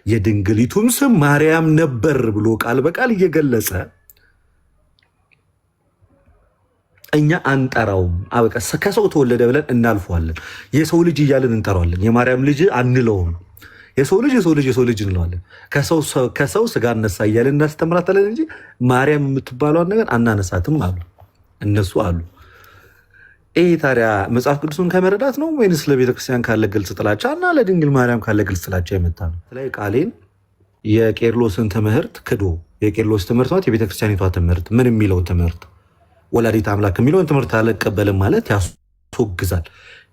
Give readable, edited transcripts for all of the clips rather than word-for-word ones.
የድንግሊቱም ስም ማርያም ነበር ብሎ ቃል በቃል እየገለጸ እኛ አንጠራውም። አበቃ ከሰው ተወለደ ብለን እናልፈዋለን። የሰው ልጅ እያልን እንጠራዋለን። የማርያም ልጅ አንለውም። የሰው ልጅ እንለዋለን። ከሰው ስጋ እነሳ እያልን እናስተምራታለን እንጂ ማርያም የምትባለውን ነገር አናነሳትም አሉ እነሱ አሉ። ይህ ታዲያ መጽሐፍ ቅዱስን ከመረዳት ነው ወይንስ ለቤተክርስቲያን ካለ ግልጽ ጥላቻ እና ለድንግል ማርያም ካለ ግልጽ ጥላቻ የመጣ ነው? ላይ ቃሌን የቄርሎስን ትምህርት ክዶ የቄርሎስ ትምህርት ማለት የቤተክርስቲያኒቷ ትምህርት ምን የሚለውን ትምህርት ወላዲት አምላክ የሚለውን ትምህርት አልቀበልም ማለት ያስወግዛል።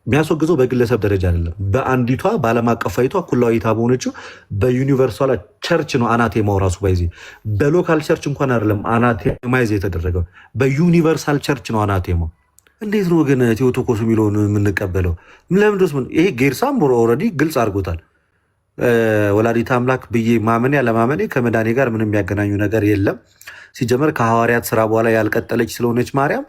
የሚያስወግዘው በግለሰብ ደረጃ አይደለም። በአንዲቷ በዓለም አቀፋዊቷ ኩላዊቷ በሆነችው በዩኒቨርሳል ቸርች ነው አናቴማው ራሱ ባይዜ በሎካል ቸርች እንኳን አይደለም አናቴማይዝ የተደረገው በዩኒቨርሳል ቸርች ነው አናቴማው። እንዴት ነው ግን ቴዎቶኮስ የሚለውን የምንቀበለው? ለምንድስ? ይሄ ጌርሳም ኦልሬዲ ግልጽ አድርጎታል። ወላዲት አምላክ ብዬ ማመኔ ያለማመኔ ከመዳኔ ጋር ምንም የሚያገናኙ ነገር የለም። ሲጀመር ከሐዋርያት ስራ በኋላ ያልቀጠለች ስለሆነች ማርያም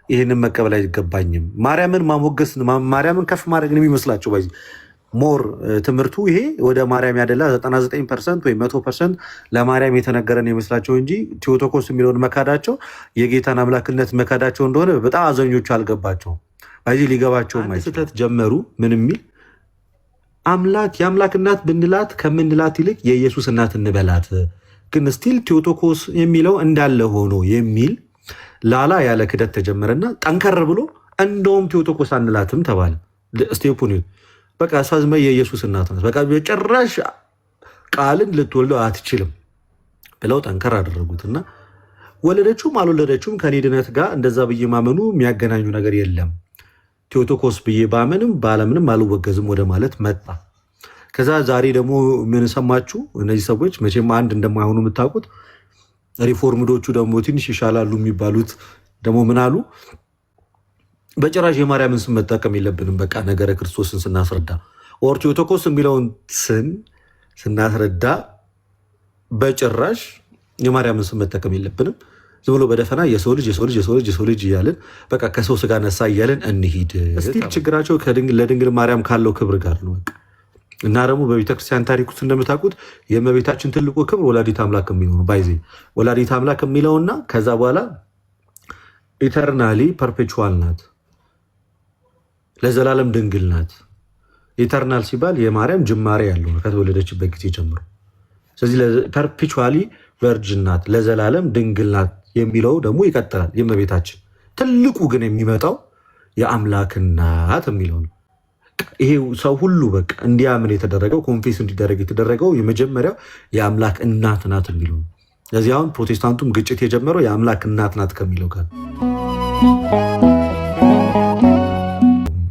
ይህንን መቀበል አይገባኝም። ማርያምን ማሞገስ ማርያምን ከፍ ማድረግ ነው የሚመስላቸው። በዚህ ሞር ትምህርቱ ይሄ ወደ ማርያም ያደላ 99% ወይ 100% ለማርያም የተነገረን ይመስላቸው እንጂ ቴዎቶኮስ የሚለውን መካዳቸው የጌታን አምላክነት መካዳቸው እንደሆነ በጣም አዘኞቹ አልገባቸውም። በዚህ ሊገባቸውም ስህተት ጀመሩ። ምን የሚል አምላክ የአምላክ እናት ብንላት ከምንላት ይልቅ የኢየሱስ እናት እንበላት፣ ግን ስቲል ቴዎቶኮስ የሚለው እንዳለ ሆኖ የሚል ላላ ያለ ክደት ተጀመረና ጠንከር ብሎ እንደውም ቴዎቶኮስ አንላትም ተባለ። ስቴፑን በቃ ሳዝመ የኢየሱስ እናት ናት፣ በቃ በጭራሽ ቃልን ልትወልደው አትችልም ብለው ጠንከር አደረጉትና ወለደችውም አልወለደችውም ከኔ ድነት ጋር እንደዛ ብዬ ማመኑ የሚያገናኙ ነገር የለም። ቴዎቶኮስ ብዬ ባመንም ባለምንም አልወገዝም ወደ ማለት መጣ። ከዛ ዛሬ ደግሞ ምን ሰማችሁ? እነዚህ ሰዎች መቼም አንድ እንደማይሆኑ የምታውቁት ሪፎርምዶቹ ደግሞ ትንሽ ይሻላሉ የሚባሉት ደግሞ ምን አሉ? በጭራሽ የማርያምን ስም መጠቀም የለብንም በቃ ነገረ ክርስቶስን ስናስረዳ ኦርቶዶክስ የሚለውን ስናስረዳ በጭራሽ የማርያምን ስም መጠቀም የለብንም። ዝም ብሎ በደፈና የሰው ልጅ እያልን በቃ ከሰው ስጋ ነሳ እያልን እንሂድ። ስቲል ችግራቸው ለድንግል ማርያም ካለው ክብር ጋር ነው በቃ። እና ደግሞ በቤተክርስቲያን ታሪክ ውስጥ እንደምታውቁት የእመቤታችን ትልቁ ክብር ወላዲት አምላክ የሚለው ነው። ባይዜ ወላዲት አምላክ የሚለውና ከዛ በኋላ ኢተርናሊ ፐርፔቹዋል ናት፣ ለዘላለም ድንግል ናት። ኢተርናል ሲባል የማርያም ጅማሬ ያለው ነው ከተወለደችበት ጊዜ ጀምሮ። ስለዚህ ፐርፔቹዋሊ ቨርጅን ናት፣ ለዘላለም ድንግል ናት የሚለው ደግሞ ይቀጥላል። የእመቤታችን ትልቁ ግን የሚመጣው የአምላክ እናት የሚለው ነው። ይሄ ሰው ሁሉ በቃ እንዲያምን የተደረገው ኮንፌስ እንዲደረግ የተደረገው የመጀመሪያው የአምላክ እናት ናት የሚለው ነው። ስለዚህ አሁን ፕሮቴስታንቱም ግጭት የጀመረው የአምላክ እናት ናት ከሚለው ጋር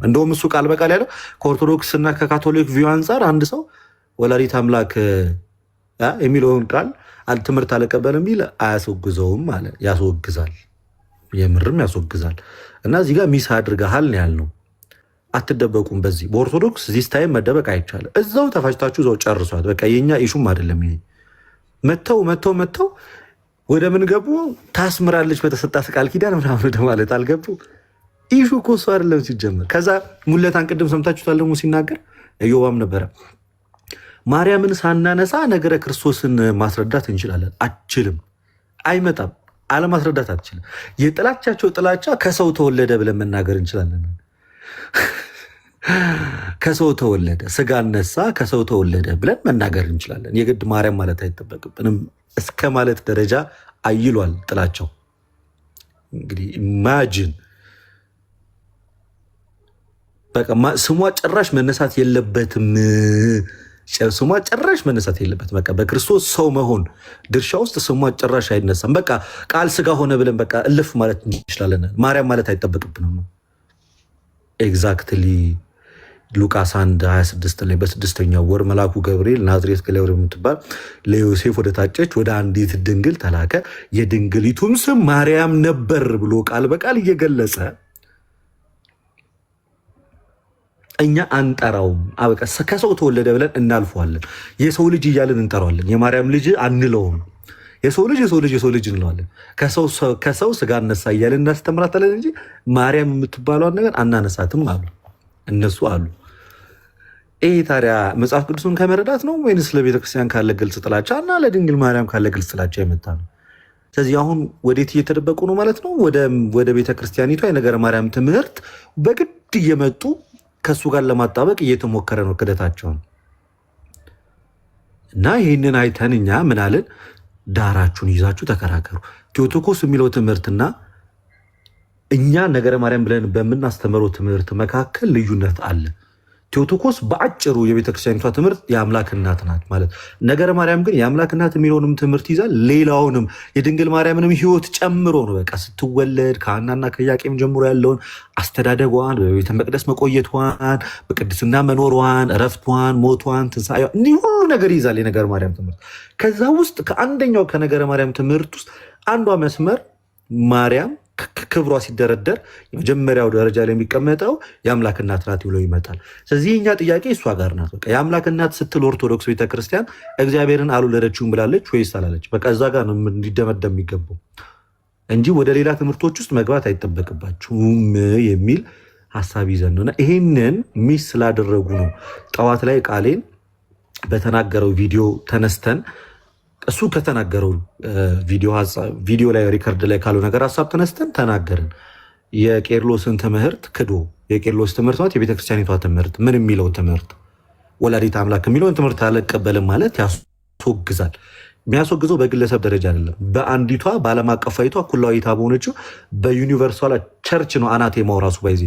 እንደውም እሱ ቃል በቃል ያለው ከኦርቶዶክስ እና ከካቶሊክ ቪው አንጻር አንድ ሰው ወላዲት አምላክ የሚለውን ቃል ትምህርት አልቀበልም ቢል አያስወግዘውም አለ። ያስወግዛል፣ የምርም ያስወግዛል። እና እዚህ ጋር ሚስ አድርገሃል ነው ያልነው። አትደበቁም። በዚህ በኦርቶዶክስ ዚስ ታይም መደበቅ አይቻልም። እዛው ተፋጭታችሁ እዛው ጨርሷት። በቃ የኛ ኢሹም አይደለም ይሄ። መተው ወደ ምን ገቡ? ታስምራለች በተሰጣት ቃል ኪዳን ምናምን ወደ ማለት አልገቡ። ኢሹ እኮ እሱ አይደለም ሲጀመር። ከዛ ሙለታን ቅድም ሰምታችሁታል ደግሞ ሲናገር ኢዮባም ነበረ ማርያምን ሳናነሳ ነገረ ክርስቶስን ማስረዳት እንችላለን። አችልም፣ አይመጣም። አለማስረዳት አትችልም። የጥላቻቸው ጥላቻ ከሰው ተወለደ ብለን መናገር እንችላለን። ከሰው ተወለደ፣ ስጋ ነሳ፣ ከሰው ተወለደ ብለን መናገር እንችላለን። የግድ ማርያም ማለት አይጠበቅብንም እስከ ማለት ደረጃ አይሏል ጥላቸው። እንግዲህ ኢማጂን በቃ ስሟ ጭራሽ መነሳት የለበትም። ስሟ ጭራሽ መነሳት የለበትም። በቃ በክርስቶስ ሰው መሆን ድርሻ ውስጥ ስሟ ጭራሽ አይነሳም። በቃ ቃል ስጋ ሆነ ብለን በቃ እልፍ ማለት እንችላለን። ማርያም ማለት አይጠበቅብንም። ኤግዛክትሊ ሉቃስ 1:26 ላይ በስድስተኛው ወር መልአኩ ገብርኤል ናዝሬት ገሊላ የምትባል ለዮሴፍ ወደ ታጨች ወደ አንዲት ድንግል ተላከ፣ የድንግሊቱም ስም ማርያም ነበር ብሎ ቃል በቃል እየገለጸ እኛ አንጠራውም። አበቃ ከሰው ተወለደ ብለን እናልፈዋለን። የሰው ልጅ እያልን እንጠራዋለን። የማርያም ልጅ አንለውም። የሰው ልጅ እንለዋለን። ከሰው ስጋ እነሳ እያልን እናስተምራታለን እንጂ ማርያም የምትባለውን ነገር አናነሳትም አሉ እነሱ አሉ። ይሄ ታዲያ መጽሐፍ ቅዱስን ከመረዳት ነው ወይንስ ለቤተክርስቲያን ካለ ግልጽ ጥላቻ እና ለድንግል ማርያም ካለ ግልጽ ጥላቻ የመጣ ነው? ስለዚህ አሁን ወዴት እየተደበቁ ነው ማለት ነው? ወደ ቤተክርስቲያኒቷ የነገረ ማርያም ትምህርት በግድ እየመጡ ከእሱ ጋር ለማጣበቅ እየተሞከረ ነው ክደታቸውን። እና ይህንን አይተን እኛ ምናልን ዳራችሁን ይዛችሁ ተከራከሩ። ቴዎቶኮስ የሚለው ትምህርትና እኛ ነገረ ማርያም ብለን በምናስተምረው ትምህርት መካከል ልዩነት አለ። ቴዎቶኮስ በአጭሩ የቤተክርስቲያኒቷ ትምህርት የአምላክ እናት ናት ማለት፣ ነገረ ማርያም ግን የአምላክ እናት የሚለውንም ትምህርት ይዛል፣ ሌላውንም የድንግል ማርያምንም ሕይወት ጨምሮ ነው። በቃ ስትወለድ ከሐናና ከኢያቄም ጀምሮ ያለውን አስተዳደጓን፣ በቤተ መቅደስ መቆየቷን፣ በቅድስና መኖሯን፣ እረፍቷን፣ ሞቷን፣ ትንሣኤዋን እንዲህ ሁሉ ነገር ይዛል የነገረ ማርያም ትምህርት። ከዛ ውስጥ ከአንደኛው ከነገረ ማርያም ትምህርት ውስጥ አንዷ መስመር ማርያም ክብሯ ሲደረደር የመጀመሪያው ደረጃ ላይ የሚቀመጠው የአምላክ እናት ናት ብሎ ይመጣል። ስለዚህ እኛ ጥያቄ እሷ ጋር ናት። በቃ የአምላክ እናት ስትል ኦርቶዶክስ ቤተክርስቲያን እግዚአብሔርን አልወለደችውም ብላለች ወይስ አላለች? በቃ እዛ ጋር ነው እንዲደመደም የሚገባው እንጂ ወደ ሌላ ትምህርቶች ውስጥ መግባት አይጠበቅባችሁም የሚል ሀሳብ ይዘን ነው። ይሄንን ሚስ ስላደረጉ ነው ጠዋት ላይ ቃሌን በተናገረው ቪዲዮ ተነስተን እሱ ከተናገረው ቪዲዮ ላይ ሪከርድ ላይ ካለው ነገር ሀሳብ ተነስተን ተናገርን። የቄርሎስን ትምህርት ክዶ የቄርሎስ ትምህርት ማለት የቤተክርስቲያኒቷ ትምህርት ምን የሚለው ትምህርት ወላዲተ አምላክ የሚለውን ትምህርት አልቀበልም ማለት ያስወግዛል። የሚያስወግዘው በግለሰብ ደረጃ አይደለም፣ በአንዲቷ በዓለም አቀፋዊቷ ኩላዊቷ በሆነችው በዩኒቨርሳል ቸርች ነው አናቴማው ራሱ ባይዜ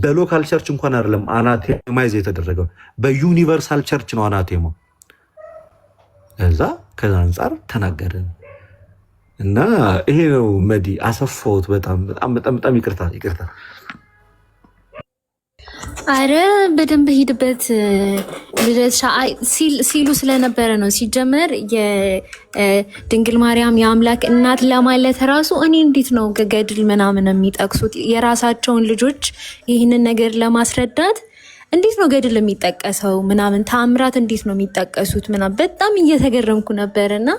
በሎካል ቸርች እንኳን አይደለም አናቴማይዝ የተደረገው በዩኒቨርሳል ቸርች ነው አናቴማው። ከዛ አንጻር ተናገርን እና ይሄ ነው መዲ አሰፋሁት። በጣም ይቅርታ። አረ በደንብ ሂድበት ልደትሻ ሲሉ ስለነበረ ነው። ሲጀመር የድንግል ማርያም የአምላክ እናት ለማለት ራሱ እኔ እንዴት ነው ገድል ምናምን የሚጠቅሱት የራሳቸውን ልጆች ይህንን ነገር ለማስረዳት እንዴት ነው ገድል የሚጠቀሰው ምናምን ተአምራት እንዴት ነው የሚጠቀሱት ምናምን በጣም እየተገረምኩ ነበር። እና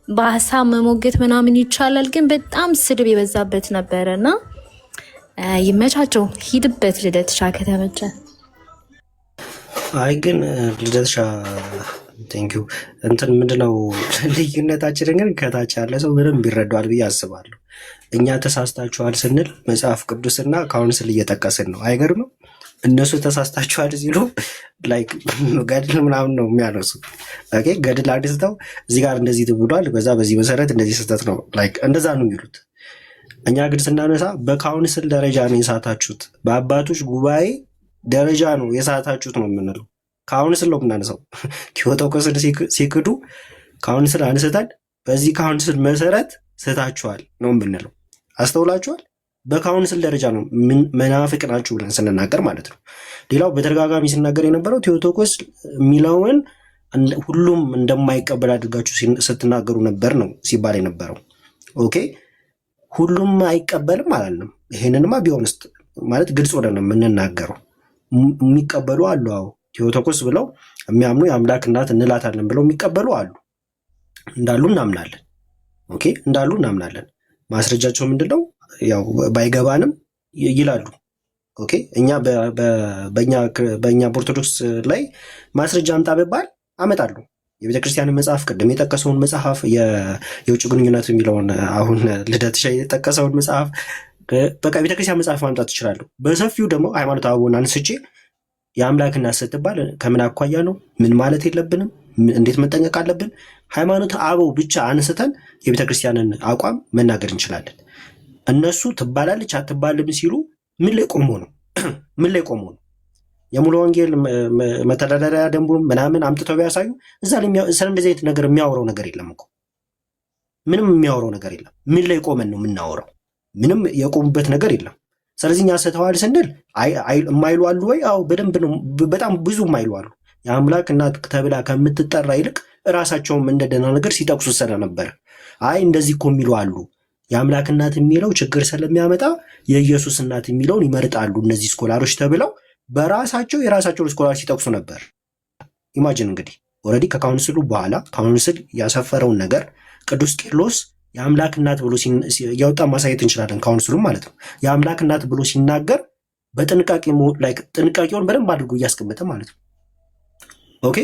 በሀሳብ መሞገት ምናምን ይቻላል፣ ግን በጣም ስድብ የበዛበት ነበረ። እና ይመቻቸው፣ ሂድበት ልደትሻ ከተመቸ። አይ ግን ልደትሻ ቴንኪዩ እንትን ምንድነው ልዩነታችንን ግን ከታች ያለ ሰው ምንም ይረዳዋል ብዬ አስባለሁ። እኛ ተሳስታችኋል ስንል መጽሐፍ ቅዱስና ካውንስል እየጠቀስን ነው። አይገርምም? እነሱ ተሳስታችኋል ሲሉ ላይክ ገድል ምናምን ነው የሚያነሱት። ኦኬ ገድል አድስተው እዚህ ጋር እንደዚህ ትብሏል፣ በዚህ መሰረት እንደዚህ ስህተት ነው ላይክ እንደዛ ነው የሚሉት። እኛ ግን ስናነሳ በካውንስል ደረጃ ነው የሳታችሁት፣ በአባቶች ጉባኤ ደረጃ ነው የሳታችሁት ነው የምንለው። ካውንስል ነው የምናነሳው። ቴዎቶኮስን ሲክዱ ካውንስል አንስተን በዚህ ካውንስል መሰረት ስታችኋል ነው የምንለው። አስተውላችኋል? በካውንስል ደረጃ ነው መናፍቅ ናችሁ ብለን ስንናገር ማለት ነው። ሌላው በተደጋጋሚ ሲናገር የነበረው ቴዎቶኮስ የሚለውን ሁሉም እንደማይቀበል አድርጋችሁ ስትናገሩ ነበር ነው ሲባል የነበረው። ኦኬ ሁሉም አይቀበልም አላለም። ይሄንንማ ቢሆንስ ማለት ግልጽ ወደ ነው የምንናገረው። የሚቀበሉ አሉ። አዎ ቴዎቶኮስ ብለው የሚያምኑ የአምላክ እናት እንላታለን ብለው የሚቀበሉ አሉ፣ እንዳሉ እናምናለን። ኦኬ እንዳሉ እናምናለን። ማስረጃቸው ምንድነው? ያው ባይገባንም ይላሉ። ኦኬ እኛ በእኛ ኦርቶዶክስ ላይ ማስረጃ አምጣ ቢባል አመጣሉ። የቤተክርስቲያን መጽሐፍ ቅድም የጠቀሰውን መጽሐፍ የውጭ ግንኙነት የሚለውን አሁን ልደትሻ የጠቀሰውን መጽሐፍ በቃ ቤተክርስቲያን መጽሐፍ ማምጣት ይችላሉ። በሰፊው ደግሞ ሃይማኖተ አበውን አንስቼ የአምላክ እናት ስትባል ከምን አኳያ ነው ምን ማለት የለብንም እንዴት መጠንቀቅ አለብን ሃይማኖተ አበው ብቻ አንስተን የቤተክርስቲያንን አቋም መናገር እንችላለን። እነሱ ትባላለች አትባልም ሲሉ ምን ላይ ቆሞ ነው? ምን ላይ ቆሞ ነው? የሙሉ ወንጌል መተዳደሪያ ደንቡን ምናምን አምጥተው ቢያሳዩ እዛ ስለ እንደዚህ አይነት ነገር የሚያወራው ነገር የለም እኮ ምንም የሚያወራው ነገር የለም። ምን ላይ ቆመን ነው የምናወራው? ምንም የቆሙበት ነገር የለም። ስለዚህ እኛ ስተዋል ስንል የማይሉ አሉ ወይ? አዎ በደንብ ነው። በጣም ብዙ የማይሉ አሉ። የአምላክ እናት ተብላ ከምትጠራ ይልቅ እራሳቸውም እንደደና ነገር ሲጠቅሱ ስለነበረ አይ እንደዚህ እኮ የሚሉ አሉ። የአምላክ እናት የሚለው ችግር ስለሚያመጣ የኢየሱስ እናት የሚለውን ይመርጣሉ እነዚህ ስኮላሮች ተብለው በራሳቸው የራሳቸውን ስኮላር ሲጠቅሱ ነበር። ኢማጂን እንግዲህ ኦልሬዲ ከካውንስሉ በኋላ ካውንስል ያሰፈረውን ነገር ቅዱስ ቄርሎስ የአምላክ እናት ብሎ ያወጣ ማሳየት እንችላለን። ካውንስሉ ማለት ነው የአምላክ እናት ብሎ ሲናገር በጥንቃቄ ጥንቃቄውን በደንብ አድርጎ እያስቀመጠ ማለት ነው። ኦኬ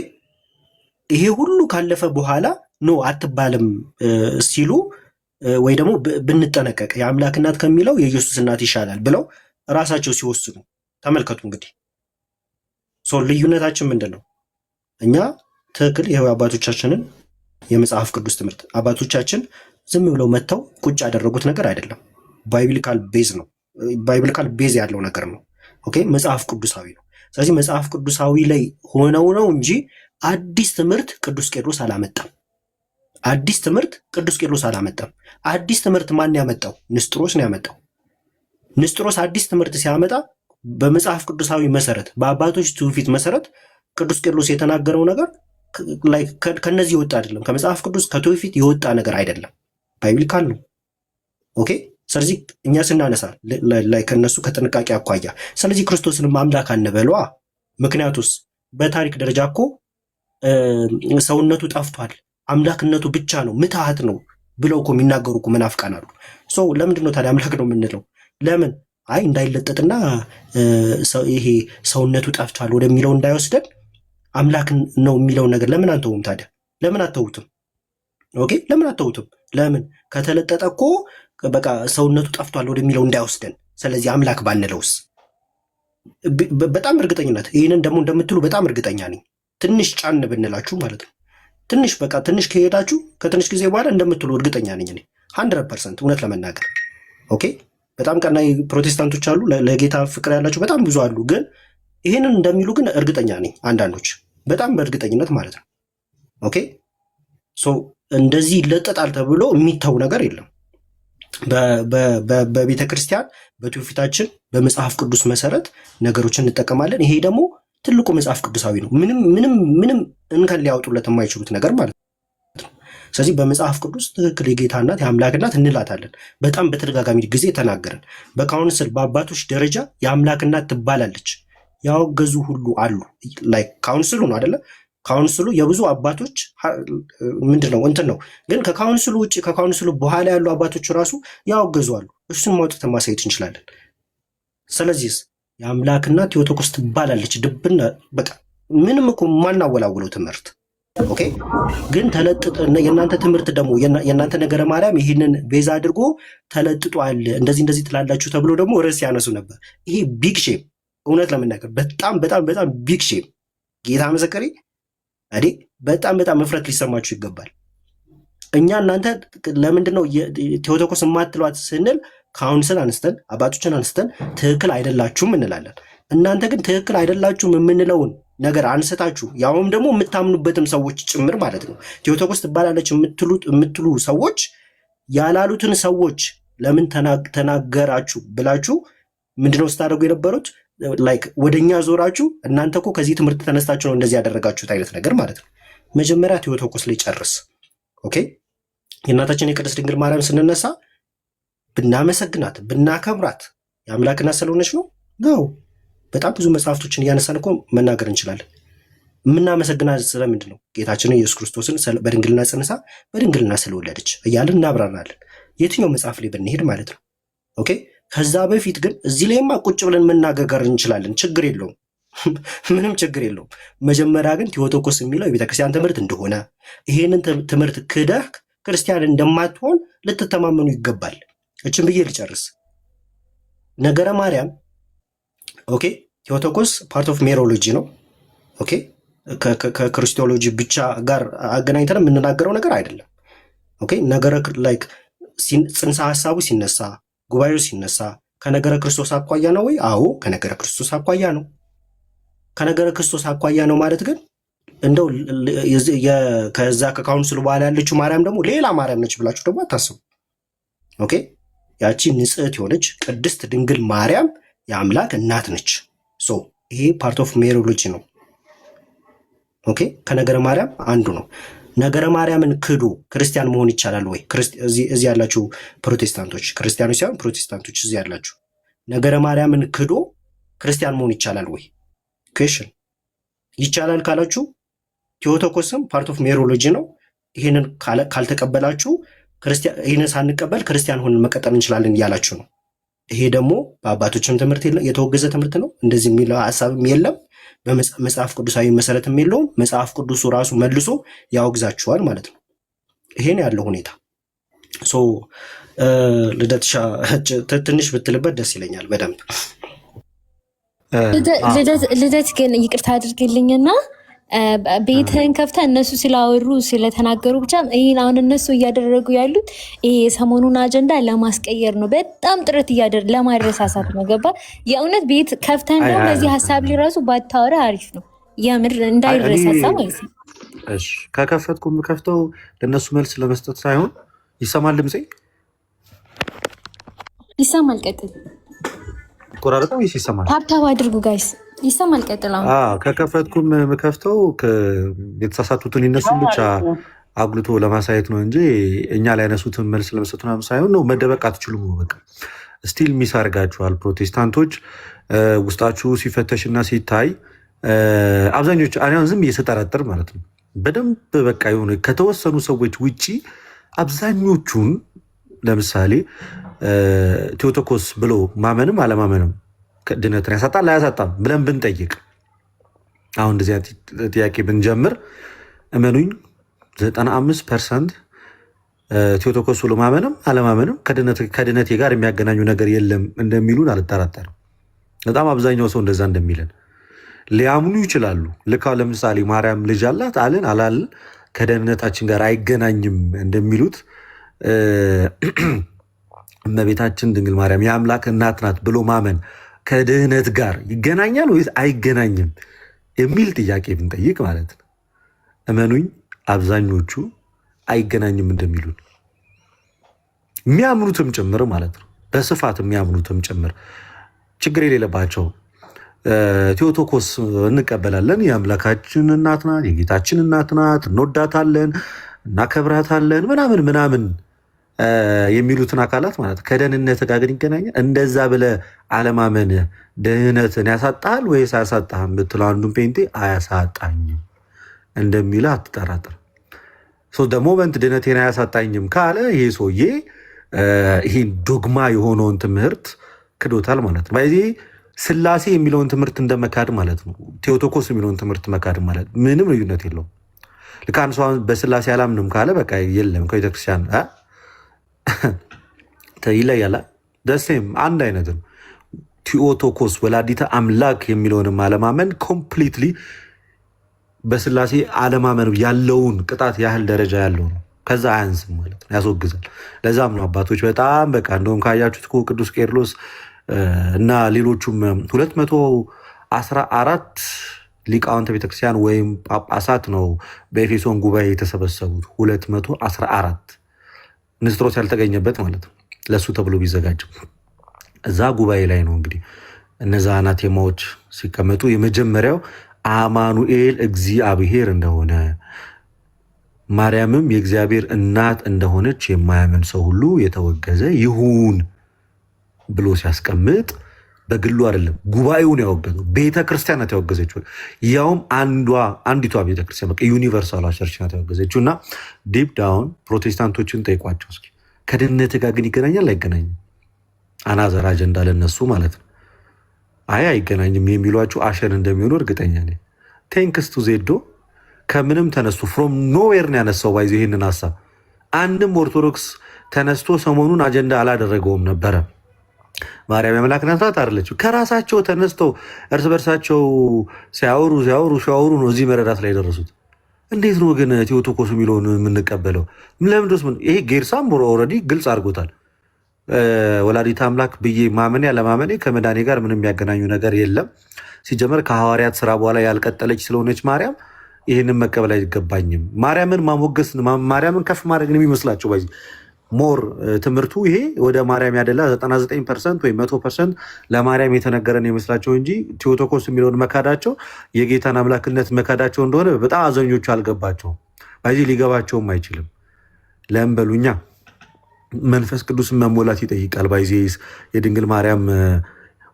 ይሄ ሁሉ ካለፈ በኋላ ኖ አትባልም ሲሉ ወይ ደግሞ ብንጠነቀቅ የአምላክ እናት ከሚለው የኢየሱስ እናት ይሻላል ብለው ራሳቸው ሲወስኑ ተመልከቱ። እንግዲህ ልዩነታችን ምንድን ነው? እኛ ትክክል ይኸው አባቶቻችንን የመጽሐፍ ቅዱስ ትምህርት አባቶቻችን ዝም ብለው መጥተው ቁጭ ያደረጉት ነገር አይደለም። ባይብሊካል ቤዝ ነው። ባይብሊካል ቤዝ ያለው ነገር ነው። ኦኬ መጽሐፍ ቅዱሳዊ ነው። ስለዚህ መጽሐፍ ቅዱሳዊ ላይ ሆነው ነው እንጂ አዲስ ትምህርት ቅዱስ ቄርሎስ አላመጣም። አዲስ ትምህርት ቅዱስ ቄርሎስ አላመጣም። አዲስ ትምህርት ማን ያመጣው? ንስጥሮስ ነው ያመጣው። ንስጥሮስ አዲስ ትምህርት ሲያመጣ በመጽሐፍ ቅዱሳዊ መሰረት በአባቶች ትውፊት መሰረት ቅዱስ ቄርሎስ የተናገረው ነገር ከነዚህ የወጣ አይደለም። ከመጽሐፍ ቅዱስ ከትውፊት የወጣ ነገር አይደለም። ባይብሊካል ነው። ኦኬ ስለዚህ እኛ ስናነሳ ከነሱ ከጥንቃቄ አኳያ ስለዚህ ክርስቶስንም አምላክ አንበለዋ። ምክንያቱስ በታሪክ ደረጃ እኮ ሰውነቱ ጠፍቷል፣ አምላክነቱ ብቻ ነው ምትሃት ነው ብለው እኮ የሚናገሩ እኮ መናፍቃን አሉ። ለምንድን ነው ታዲያ አምላክ ነው የምንለው? ለምን አይ እንዳይለጠጥና ይሄ ሰውነቱ ጠፍቷል ወደሚለው እንዳይወስደን አምላክ ነው የሚለውን ነገር ለምን አንተውም ታዲያ? ለምን አተውትም? ኦኬ ለምን አተውትም? ለምን ከተለጠጠ እኮ በቃ ሰውነቱ ጠፍቷል ወደሚለው እንዳይወስደን። ስለዚህ አምላክ ባንለውስ? በጣም እርግጠኝነት ይህንን ደግሞ እንደምትሉ በጣም እርግጠኛ ነኝ። ትንሽ ጫን ብንላችሁ ማለት ነው። ትንሽ ከሄዳችሁ ከትንሽ ጊዜ በኋላ እንደምትሉ እርግጠኛ ነኝ እኔ 100% እውነት ለመናገር ኦኬ። በጣም ቀናይ ፕሮቴስታንቶች አሉ፣ ለጌታ ፍቅር ያላቸው በጣም ብዙ አሉ። ግን ይህንን እንደሚሉ ግን እርግጠኛ ነኝ አንዳንዶች፣ በጣም በእርግጠኝነት ማለት ነው። ኦኬ እንደዚህ ይለጠጣል ተብሎ የሚተው ነገር የለም። በቤተ ክርስቲያን በትውፊታችን በመጽሐፍ ቅዱስ መሰረት ነገሮችን እንጠቀማለን። ይሄ ደግሞ ትልቁ መጽሐፍ ቅዱሳዊ ነው። ምንም እንከን ሊያወጡለት የማይችሉት ነገር ማለት ነው። ስለዚህ በመጽሐፍ ቅዱስ ትክክል የጌታ እናት የአምላክ እናት እንላታለን። በጣም በተደጋጋሚ ጊዜ ተናገርን። በካውንስል በአባቶች ደረጃ የአምላክ እናት ትባላለች። ያወገዙ ሁሉ አሉ። ካውንስሉ ነው አይደለ? ካውንስሉ የብዙ አባቶች ምንድነው እንትን ነው። ግን ከካውንስሉ ውጭ ከካውንስሉ በኋላ ያሉ አባቶች ራሱ ያወገዙ አሉ። እሱን ማውጣት ማሳየት እንችላለን። ስለዚህ የአምላክ እናት ቴዎቶኮስ ትባላለች። ድብና በቃ ምንም እኮ ማናወላውለው ትምህርት ኦኬ። ግን የእናንተ ትምህርት ደግሞ የእናንተ ነገረ ማርያም ይህንን ቤዛ አድርጎ ተለጥጧል፣ እንደዚህ ትላላችሁ ተብሎ ደግሞ ርዕስ ያነሱ ነበር። ይሄ ቢግ ሼም፣ እውነት ለመናገር በጣም በጣም በጣም ቢግ ሼም። ጌታ መሰከሪ አዴ በጣም መፍረት ሊሰማችሁ ይገባል። እኛ እናንተ ለምንድን ነው ቴዎቶኮስ የማትሏት ስንል ካውንስል አንስተን አባቶችን አንስተን ትክክል አይደላችሁም እንላለን። እናንተ ግን ትክክል አይደላችሁም የምንለውን ነገር አንስታችሁ ያውም ደግሞ የምታምኑበትም ሰዎች ጭምር ማለት ነው ቴዎቶኮስ ትባላለች የምትሉ ሰዎች ያላሉትን ሰዎች ለምን ተናገራችሁ ብላችሁ ምንድነው ስታደርጉ የነበሩት? ወደኛ ዞራችሁ እናንተ እኮ ከዚህ ትምህርት ተነስታችሁ ነው እንደዚህ ያደረጋችሁት አይነት ነገር ማለት ነው። መጀመሪያ ቴዎቶኮስ ላይ ጨርስ። ኦኬ የእናታችን የቅድስት ድንግል ማርያም ስንነሳ ብናመሰግናት ብናከብራት የአምላክ እናት ስለሆነች ነው ነው። በጣም ብዙ መጽሐፍቶችን እያነሳን እኮ መናገር እንችላለን። የምናመሰግናት ስለምንድን ነው? ጌታችንን ኢየሱስ ክርስቶስን በድንግልና ጸንሳ በድንግልና ስለወለደች እያለን እናብራራለን። የትኛው መጽሐፍ ላይ ብንሄድ ማለት ነው። ኦኬ ከዛ በፊት ግን እዚህ ላይማ ቁጭ ብለን መናገር እንችላለን። ችግር የለውም፣ ምንም ችግር የለውም። መጀመሪያ ግን ቴዎቶኮስ የሚለው የቤተክርስቲያን ትምህርት እንደሆነ ይሄንን ትምህርት ክደህ ክርስቲያን እንደማትሆን ልትተማመኑ ይገባል። እችን ብዬ ልጨርስ። ነገረ ማርያም ኦኬ ቴዎቶኮስ ፓርት ኦፍ ሜሮሎጂ ነው። ኦኬ ከክርስቶሎጂ ብቻ ጋር አገናኝተን የምንናገረው ነገር አይደለም። ኦኬ ነገረ ጽንሰ ሀሳቡ ሲነሳ ጉባኤው ሲነሳ ከነገረ ክርስቶስ አኳያ ነው ወይ? አዎ ከነገረ ክርስቶስ አኳያ ነው። ከነገረ ክርስቶስ አኳያ ነው ማለት ግን እንደው ከዛ ከካውንስሉ በኋላ ያለችው ማርያም ደግሞ ሌላ ማርያም ነች ብላችሁ ደግሞ አታስቡ። ኦኬ ያቺ ንጽሕት የሆነች ቅድስት ድንግል ማርያም የአምላክ እናት ነች። ይሄ ፓርት ኦፍ ሜሮሎጂ ነው። ኦኬ ከነገረ ማርያም አንዱ ነው። ነገረ ማርያምን ክዶ ክርስቲያን መሆን ይቻላል ወይ? እዚህ ያላችሁ ፕሮቴስታንቶች፣ ክርስቲያኖች ሳይሆን ፕሮቴስታንቶች እዚህ ያላችሁ ነገረ ማርያምን ክዶ ክርስቲያን መሆን ይቻላል ወይ? ኩዌሽን። ይቻላል ካላችሁ ቴዎቶኮስም ፓርት ኦፍ ሜሮሎጂ ነው። ይህንን ካልተቀበላችሁ ይህንን ሳንቀበል ክርስቲያን ሆነን መቀጠል እንችላለን እያላችሁ ነው። ይሄ ደግሞ በአባቶችም ትምህርት የተወገዘ ትምህርት ነው። እንደዚህ የሚለው ሀሳብም የለም። መጽሐፍ ቅዱሳዊ መሰረትም የለውም። መጽሐፍ ቅዱሱ ራሱ መልሶ ያወግዛችኋል ማለት ነው። ይሄን ያለው ሁኔታ ልደትሻ ትንሽ ብትልበት ደስ ይለኛል በደንብ። ልደት ግን ይቅርታ አድርግልኝና ቤትህን ከፍተህ እነሱ ስላወሩ ስለተናገሩ ብቻ ይህን አሁን እነሱ እያደረጉ ያሉት ይሄ የሰሞኑን አጀንዳ ለማስቀየር ነው። በጣም ጥረት ለማድረሳሳት ነው። ገባ? የእውነት ቤት ከፍተህ እንደው በዚህ ሀሳብ ላይ ራሱ ባታወራ አሪፍ ነው። የምር እንዳይረሳሳ ማለት ነው። እሺ ከከፈትኩ የምከፍተው ለእነሱ መልስ ለመስጠት ሳይሆን ይሰማል ድምፄ? ይሰማል። ቀጥል። ቆራረጠው ወይስ ይሰማል? ታብታብ አድርጉ ጋይስ። ይሰማል። ቀጥል። ከከፈትኩም የምከፍተው የተሳሳቱትን ይነሱን ብቻ አጉልቶ ለማሳየት ነው እንጂ እኛ ላይ ያነሱትን መልስ ለመስጠት ምናምን ሳይሆን ነው። መደበቅ አትችሉም ነው በቃ። ስቲል ሚስ አድርጋችኋል ፕሮቴስታንቶች። ውስጣችሁ ሲፈተሽና ሲታይ አብዛኞቹ አሁን ዝም ብዬ ስጠረጥር ማለት ነው በደንብ በቃ የሆነ ከተወሰኑ ሰዎች ውጪ አብዛኞቹን ለምሳሌ ቴዎቶኮስ ብሎ ማመንም አለማመንም ድነትን ያሳጣል አያሳጣም ብለን ብንጠይቅ አሁን እንደዚህ ጥያቄ ብንጀምር እመኑኝ 95% ቴዎቶኮስ ብሎ ማመንም አለማመንም ከድነቴ ጋር የሚያገናኙ ነገር የለም እንደሚሉን አልጠራጠርም። በጣም አብዛኛው ሰው እንደዛ እንደሚለን ሊያምኑ ይችላሉ። ልካው ለምሳሌ ማርያም ልጅ አላት አልን አላልን ከደህንነታችን ጋር አይገናኝም እንደሚሉት እመቤታችን ድንግል ማርያም የአምላክ እናት ናት ብሎ ማመን ከድህነት ጋር ይገናኛል ወይስ አይገናኝም የሚል ጥያቄ ብንጠይቅ ማለት ነው እመኑኝ አብዛኞቹ አይገናኝም እንደሚሉን የሚያምኑትም ጭምር ማለት ነው። በስፋት የሚያምኑትም ጭምር ችግር የሌለባቸው ቴዎቶኮስ እንቀበላለን፣ የአምላካችን እናት ናት፣ የጌታችን እናት ናት፣ እንወዳታለን፣ እናከብራታለን ምናምን ምናምን የሚሉትን አካላት ማለት ከደህንነት ጋር ግን ይገናኛል። እንደዛ ብለህ አለማመን ደህንነትን ያሳጣል ወይስ አያሳጣህም ብትለው አንዱን ፔንቴ አያሳጣኝም እንደሚልህ አትጠራጥር። ሞመንት ድህነቴን አያሳጣኝም ካለ ይሄ ሰውዬ ይህን ዶግማ የሆነውን ትምህርት ክዶታል ማለት ነው። በዚህ ስላሴ የሚለውን ትምህርት እንደመካድ ማለት ነው። ቴዎቶኮስ የሚለውን ትምህርት መካድ ማለት ምንም ልዩነት የለውም። ልክ አንድ ሰው በስላሴ አላምንም ካለ በቃ የለም ከቤተክርስቲያን ይለያል። ደሴም አንድ አይነት ነው። ቴዎቶኮስ ወላዲተ አምላክ የሚለውንም አለማመን ኮምፕሊትሊ በስላሴ አለማመን ያለውን ቅጣት ያህል ደረጃ ያለው ነው። ከዛ አያንስም ማለት ነው፣ ያስወግዛል። ለዛም ነው አባቶች በጣም በቃ እንደውም ካያችሁት እኮ ቅዱስ ቄርሎስ እና ሌሎቹም 214 ሊቃውንተ ቤተክርስቲያን ወይም ጳጳሳት ነው በኤፌሶን ጉባኤ የተሰበሰቡት። 214 ንስጥሮስ ያልተገኘበት ማለት ነው። ለሱ ተብሎ ቢዘጋጅም እዛ ጉባኤ ላይ ነው እንግዲህ እነዛ አናቴማዎች ሲቀመጡ የመጀመሪያው አማኑኤል እግዚአብሔር እንደሆነ ማርያምም የእግዚአብሔር እናት እንደሆነች የማያምን ሰው ሁሉ የተወገዘ ይሁን ብሎ ሲያስቀምጥ በግሉ አይደለም ጉባኤውን ያወገዘው፣ ቤተ ክርስቲያን ናት ያወገዘችው። ያውም አንዲቷ ቤተ ክርስቲያን በቃ ዩኒቨርሳል ቸርች ናት ያወገዘችው። እና ዲፕ ዳውን ፕሮቴስታንቶችን ጠይቋቸው እስኪ ከድህነት ጋር ግን ይገናኛል አይገናኝም? አናዘር አጀንዳ ለነሱ ማለት ነው። አይገናኝም የሚሏቸው አሸን እንደሚሆኑ እርግጠኛ ነኝ። ቴንክስ ቱ ዜዶ ከምንም ተነስቶ ፍሮም ኖዌር ነው ያነሳው። ባይዞ ይህንን ሀሳብ አንድም ኦርቶዶክስ ተነስቶ ሰሞኑን አጀንዳ አላደረገውም ነበረ። ማርያም የአምላክ ናት አይደለችም። ከራሳቸው ተነስተው እርስ በርሳቸው ሲያወሩ ነው እዚህ መረዳት ላይ የደረሱት። እንዴት ነው ግን ቴዎቶኮስ የሚለውን የምንቀበለው? ለምንድስ? ይሄ ጌርሳም ኦልሬዲ ግልጽ አድርጎታል። ወላዲተ አምላክ ብዬ ማመኔ ያለማመኔ ከመዳኔ ጋር ምንም የሚያገናኙ ነገር የለም። ሲጀመር ከሐዋርያት ስራ በኋላ ያልቀጠለች ስለሆነች ማርያም ይህንን መቀበል አይገባኝም። ማርያምን ማሞገስ ማርያምን ከፍ ማድረግ የሚመስላቸው በዚህ ሞር ትምህርቱ ይሄ ወደ ማርያም ያደላ 99% ወይ 100% ለማርያም የተነገረን ይመስላቸው እንጂ ቴዎቶኮስ የሚለውን መካዳቸው የጌታን አምላክነት መካዳቸው እንደሆነ በጣም አዘኞቹ አልገባቸውም። በዚህ ሊገባቸውም አይችልም። ለምን በሉኛ መንፈስ ቅዱስን መሞላት ይጠይቃል። ባይዜስ የድንግል ማርያም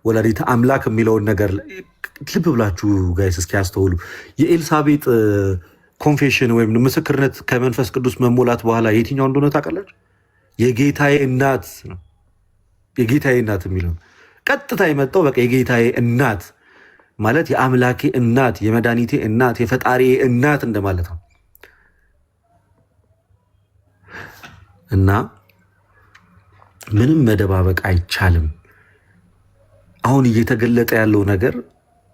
ወላዲተ አምላክ የሚለውን ነገር ልብ ብላችሁ ጋይስ እስኪ ያስተውሉ። የኤልሳቤጥ ኮንፌሽን ወይም ምስክርነት ከመንፈስ ቅዱስ መሞላት በኋላ የትኛው እንደሆነ ታውቃላችሁ? የጌታዬ እናት ነው። የጌታዬ እናት የሚለው ቀጥታ የመጣው በቃ የጌታዬ እናት ማለት የአምላኬ እናት፣ የመድኃኒቴ እናት፣ የፈጣሪ እናት እንደማለት ነው። እና ምንም መደባበቅ አይቻልም። አሁን እየተገለጠ ያለው ነገር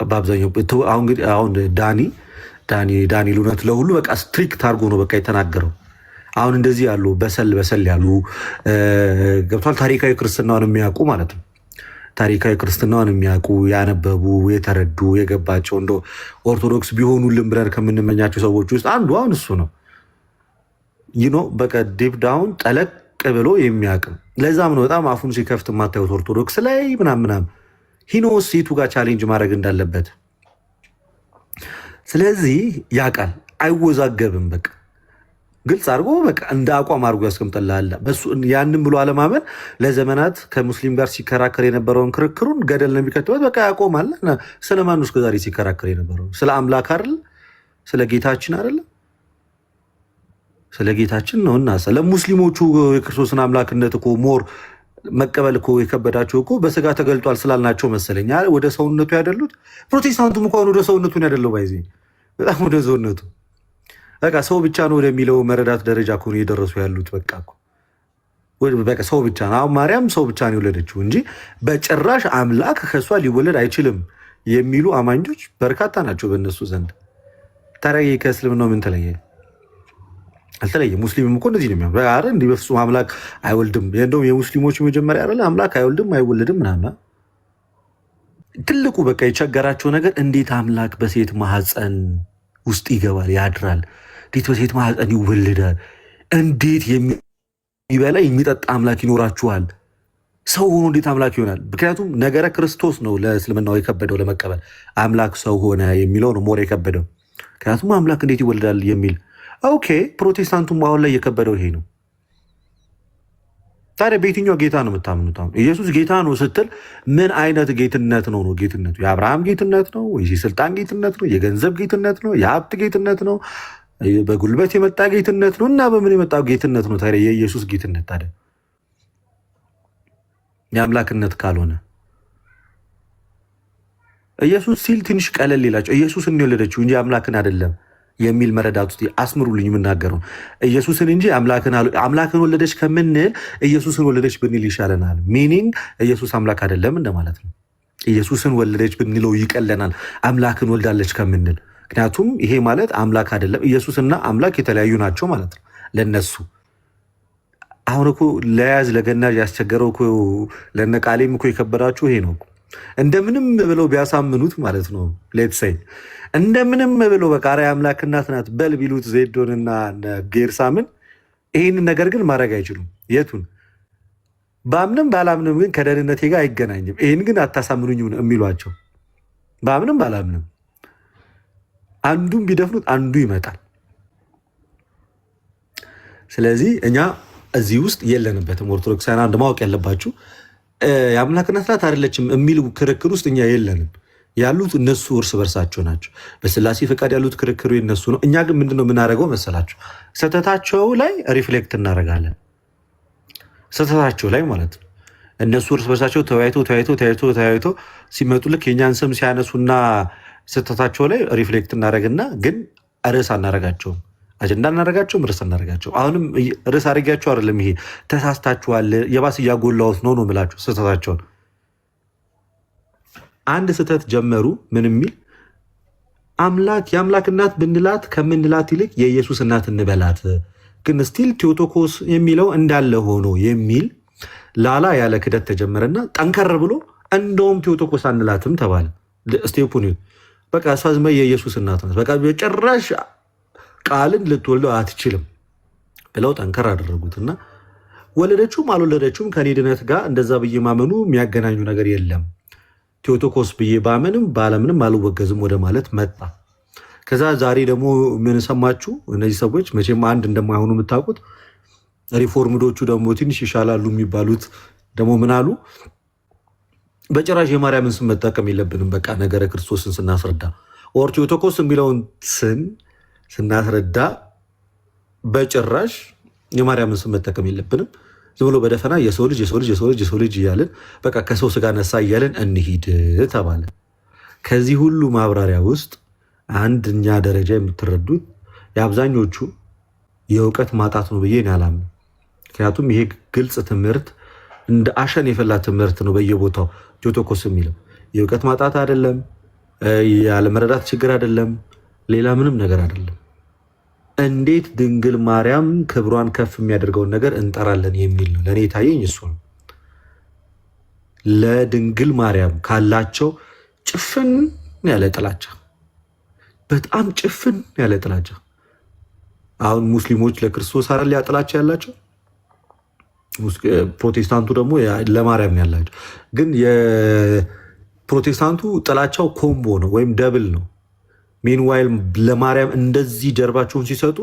በአብዛኛው አሁን ዳኒ እውነት ለሁሉ በቃ ስትሪክት አድርጎ ነው በቃ የተናገረው። አሁን እንደዚህ ያሉ በሰል ያሉ ገብቷል። ታሪካዊ ክርስትናውን የሚያውቁ ማለት ነው። ታሪካዊ ክርስትናውን የሚያውቁ ያነበቡ፣ የተረዱ፣ የገባቸው እንደ ኦርቶዶክስ ቢሆኑልን ብለን ከምንመኛቸው ሰዎች ውስጥ አንዱ አሁን እሱ ነው። ይኖ በቃ ዲፕ ዳውን ጠለቅ ብሎ የሚያውቅም። ለዛም ነው በጣም አፉን ሲከፍት የማታዩት ኦርቶዶክስ ላይ ምናምን ሂኖስ ሴቱ ጋር ቻሌንጅ ማድረግ እንዳለበት። ስለዚህ ያውቃል፣ አይወዛገብም። በቃ ግልጽ አድርጎ በቃ እንደ አቋም አድርጎ ያስቀምጠልሃል። ያንን ብሎ አለማመን ለዘመናት ከሙስሊም ጋር ሲከራከር የነበረውን ክርክሩን ገደል ነው የሚከትበት። በቃ ያቆማል። ስለማን እስከ ዛሬ ሲከራከር የነበረው? ስለ አምላክ አይደለ? ስለ ጌታችን አይደለ? ስለ ጌታችን ነው። እና ስለ ሙስሊሞቹ የክርስቶስን አምላክነት እኮ ሞር መቀበል እኮ የከበዳቸው እኮ በስጋ ተገልጧል ስላልናቸው መሰለኝ ወደ ሰውነቱ ያደሉት። ፕሮቴስታንቱም እንኳን ወደ ሰውነቱን ያደለው ባይዜ በጣም ወደ ሰውነቱ በቃ ሰው ብቻ ነው ወደሚለው መረዳት ደረጃ እኮ ነው የደረሱ ያሉት። በቃ ሰው ብቻ ነው። አሁን ማርያም ሰው ብቻ ነው የወለደችው እንጂ በጭራሽ አምላክ ከእሷ ሊወለድ አይችልም የሚሉ አማኞች በርካታ ናቸው በእነሱ ዘንድ። ታዲያ ከእስልምናው ምን ተለየ? አልተለየ። ሙስሊምም እኮ እንደዚህ ነው የሚሆነው። አረ እንዲህ በፍጹም አምላክ አይወልድም። እንደውም የሙስሊሞች መጀመሪያ አይደለ አምላክ አይወልድም አይወልድም ምናምን። ትልቁ በቃ የቸገራቸው ነገር እንዴት አምላክ በሴት ማህፀን ውስጥ ይገባል ያድራል? እንዴት በሴት ማህፀን ይወልዳል? እንዴት የሚበላ የሚጠጣ አምላክ ይኖራችኋል? ሰው ሆኖ እንዴት አምላክ ይሆናል? ምክንያቱም ነገረ ክርስቶስ ነው ለእስልምናው የከበደው ለመቀበል። አምላክ ሰው ሆነ የሚለው ነው ሞር የከበደው። ምክንያቱም አምላክ እንዴት ይወልዳል የሚል ኦኬ። ፕሮቴስታንቱም አሁን ላይ የከበደው ይሄ ነው። ታዲያ በየትኛው ጌታ ነው የምታምኑት? አሁን ኢየሱስ ጌታ ነው ስትል ምን አይነት ጌትነት ነው? ጌትነቱ የአብርሃም ጌትነት ነው ወይስ የስልጣን ጌትነት ነው? የገንዘብ ጌትነት ነው? የሀብት ጌትነት ነው? በጉልበት የመጣ ጌትነት ነው? እና በምን የመጣ ጌትነት ነው ታዲያ የኢየሱስ ጌትነት? ታዲያ የአምላክነት ካልሆነ ኢየሱስ ሲል ትንሽ ቀለል ይላቸው። ኢየሱስን የወለደችው እንጂ አምላክን አይደለም የሚል መረዳት ውስጥ አስምሩልኝ። የምናገረው ኢየሱስን እንጂ አምላክን ወለደች ከምንል ኢየሱስን ወለደች ብንል ይሻለናል። ሚኒንግ ኢየሱስ አምላክ አይደለም እንደማለት ነው። ኢየሱስን ወለደች ብንለው ይቀለናል አምላክን ወልዳለች ከምንል። ምክንያቱም ይሄ ማለት አምላክ አይደለም። ኢየሱስና አምላክ የተለያዩ ናቸው ማለት ነው ለነሱ። አሁን እኮ ለያዝ ለገናዥ ያስቸገረው እኮ ለነቃሌም እኮ የከበዳችሁ ይሄ ነው። እንደምንም ብለው ቢያሳምኑት ማለት ነው ሌትሰይ እንደምንም ብለው በቃ ኧረ የአምላክ እናት ናት በል ቢሉት ዜዶንና ጌርሳምን ይህንን ነገር ግን ማድረግ አይችሉም። የቱን በአምንም ባላምንም ግን ከደህንነቴ ጋር አይገናኝም፣ ይህን ግን አታሳምኑኝም የሚሏቸው በአምንም ባላምንም አንዱን ቢደፍኑት አንዱ ይመጣል። ስለዚህ እኛ እዚህ ውስጥ የለንበትም። ኦርቶዶክሳውያን አንድ ማወቅ ያለባችሁ የአምላክ እናት ናት አይደለችም የሚል ክርክር ውስጥ እኛ የለንም። ያሉት እነሱ እርስ በርሳቸው ናቸው። በስላሴ ፈቃድ ያሉት ክርክሩ የነሱ ነው። እኛ ግን ምንድነው የምናደርገው መሰላቸው? ስህተታቸው ላይ ሪፍሌክት እናደርጋለን። ስህተታቸው ላይ ማለት ነው። እነሱ እርስ በርሳቸው ተወያይቶ ሲመጡ ልክ የእኛን ስም ሲያነሱና ስህተታቸው ላይ ሪፍሌክት እናደርግና ግን ርዕስ አናደርጋቸውም። አጀንዳ እናደርጋቸውም ርዕስ አናደርጋቸው። አሁንም ርዕስ አድርጊያቸው አይደለም። ይሄ ተሳስታችኋል፣ የባስ እያጎላሁት ነው የምላቸው ስህተታቸውን። አንድ ስህተት ጀመሩ። ምን የሚል የአምላክ እናት ብንላት ከምንላት ይልቅ የኢየሱስ እናት እንበላት፣ ግን ስቲል ቴዎቶኮስ የሚለው እንዳለ ሆኖ የሚል ላላ ያለ ክደት ተጀመረና ጠንከር ብሎ እንደውም ቴዎቶኮስ አንላትም ተባለ። ስቴፑን በቃ እሷ ዝም የኢየሱስ እናት ናት፣ በቃ በጭራሽ ቃልን ልትወልደው አትችልም ብለው ጠንከር አደረጉትና ወለደችውም አልወለደችውም ከኔ ድነት ጋር እንደዛ ብዬ ማመኑ የሚያገናኙ ነገር የለም። ቴዎቶኮስ ብዬ ባመንም ባለምንም አልወገዝም ወደ ማለት መጣ። ከዛ ዛሬ ደግሞ ምን ሰማችሁ? እነዚህ ሰዎች መቼም አንድ እንደማይሆኑ የምታውቁት ሪፎርምዶቹ ደግሞ ትንሽ ይሻላሉ የሚባሉት ደግሞ ምን አሉ? በጭራሽ የማርያምን ስም መጠቀም የለብንም በቃ ነገረ ክርስቶስን ስናስረዳ ኦር ቴዎቶኮስ የሚለውን ስም ስናስረዳ በጭራሽ የማርያምን ስም መጠቀም የለብንም። ዝም ብሎ በደፈና የሰው ልጅ እያለን በቃ ከሰው ስጋ ነሳ እያለን እንሂድ ተባለ። ከዚህ ሁሉ ማብራሪያ ውስጥ አንደኛ ደረጃ የምትረዱት የአብዛኞቹ የእውቀት ማጣት ነው ብዬ አላምንም። ምክንያቱም ይሄ ግልጽ ትምህርት እንደ አሸን የፈላ ትምህርት ነው በየቦታው ጆቶኮስ የሚለው የእውቀት ማጣት አይደለም፣ ያለመረዳት ችግር አይደለም፣ ሌላ ምንም ነገር አይደለም። እንዴት ድንግል ማርያም ክብሯን ከፍ የሚያደርገውን ነገር እንጠራለን የሚል ነው። ለእኔ የታየኝ እሱ ነው። ለድንግል ማርያም ካላቸው ጭፍን ያለ ጥላቻ፣ በጣም ጭፍን ያለ ጥላቻ። አሁን ሙስሊሞች ለክርስቶስ አይደል ጥላቻ ያላቸው፣ ፕሮቴስታንቱ ደግሞ ለማርያም ያላቸው። ግን የፕሮቴስታንቱ ጥላቻው ኮምቦ ነው ወይም ደብል ነው። ሚንዋይል ለማርያም እንደዚህ ጀርባቸውን ሲሰጡ